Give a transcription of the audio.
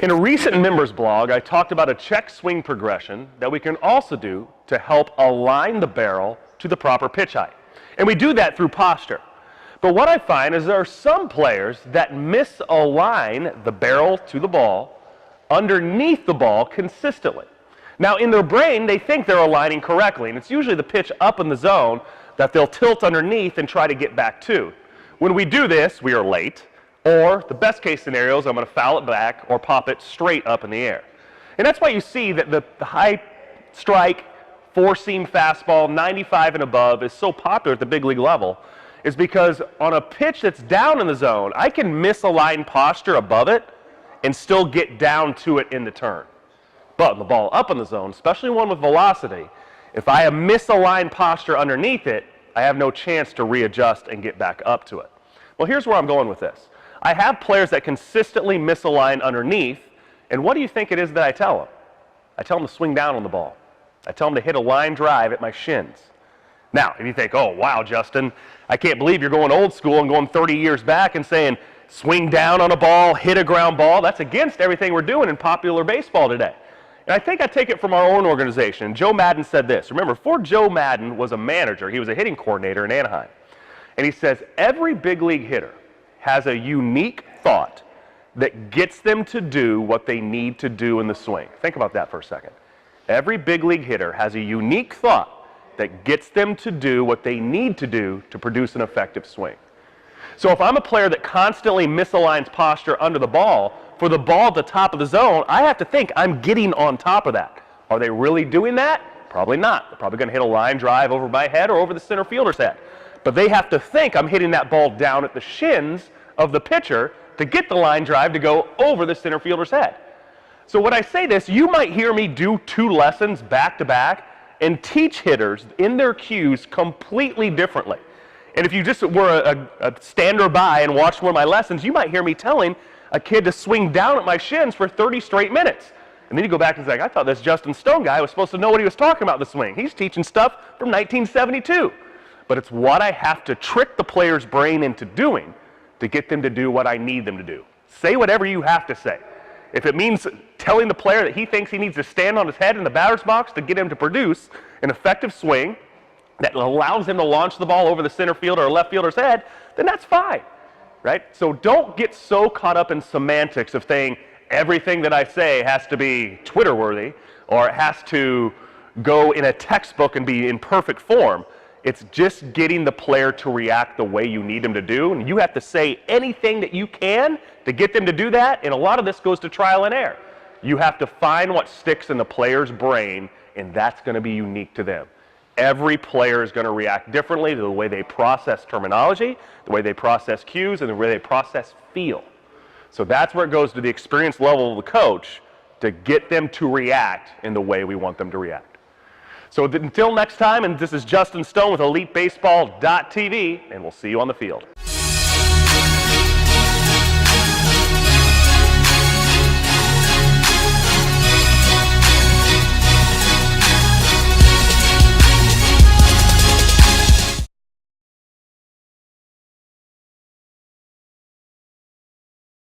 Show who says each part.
Speaker 1: In a recent members blog, I talked about a check swing progression that we can also do to help align the barrel to the proper pitch height. And we do that through posture. But what I find is there are some players that misalign the barrel to the ball underneath the ball consistently. Now, in their brain, they think they're aligning correctly, and it's usually the pitch up in the zone that they'll tilt underneath and try to get back to. When we do this, we are late. Or the best case scenario is I'm going to foul it back or pop it straight up in the air. And that's why you see that the high strike, four-seam fastball, 95 and above is so popular at the big league level, is because on a pitch that's down in the zone, I can misalign posture above it and still get down to it in the turn. But the ball up in the zone, especially one with velocity, if I have misaligned posture underneath it, I have no chance to readjust and get back up to it. Well, here's where I'm going with this. I have players that consistently misalign underneath, and what do you think it is that I tell them? I tell them to swing down on the ball. I tell them to hit a line drive at my shins. Now, if you think, oh, wow, Justin, I can't believe you're going old school and going 30 years back and saying swing down on a ball, hit a ground ball, that's against everything we're doing in popular baseball today. And I think I take it from our own organization. Joe Maddon said this. Remember, before Joe Maddon was a manager, he was a hitting coordinator in Anaheim. And he says every big league hitter has a unique thought that gets them to do what they need to do in the swing. Think about that for a second. Every big league hitter has a unique thought that gets them to do what they need to do to produce an effective swing. So if I'm a player that constantly misaligns posture under the ball, for the ball at the top of the zone, I have to think I'm getting on top of that. Are they really doing that? Probably not. They're probably going to hit a line drive over my head or over the center fielder's head. But they have to think I'm hitting that ball down at the shins of the pitcher to get the line drive to go over the center fielder's head. So when I say this, you might hear me do 2 lessons back to back and teach hitters in their cues completely differently. And if you just were a stander by and watched one of my lessons, you might hear me telling a kid to swing down at my shins for 30 straight minutes. And then you go back and say, I thought this Justin Stone guy was supposed to know what he was talking about in the swing. He's teaching stuff from 1972. But it's what I have to trick the player's brain into doing to get them to do what I need them to do. Say whatever you have to say. If it means telling the player that he thinks he needs to stand on his head in the batter's box to get him to produce an effective swing that allows him to launch the ball over the center fielder or left fielder's head, then that's fine, right? So don't get so caught up in semantics of saying everything that I say has to be Twitter-worthy or it has to go in a textbook and be in perfect form. It's just getting the player to react the way you need them to do, and you have to say anything that you can to get them to do that, and a lot of this goes to trial and error. You have to find what sticks in the player's brain, and that's going to be unique to them. Every player is going to react differently to the way they process terminology, the way they process cues, and the way they process feel. So that's where it goes to the experience level of the coach to get them to react in the way we want them to react. So until next time, and this is Justin Stone with EliteBaseball.tv, and we'll see you on the field.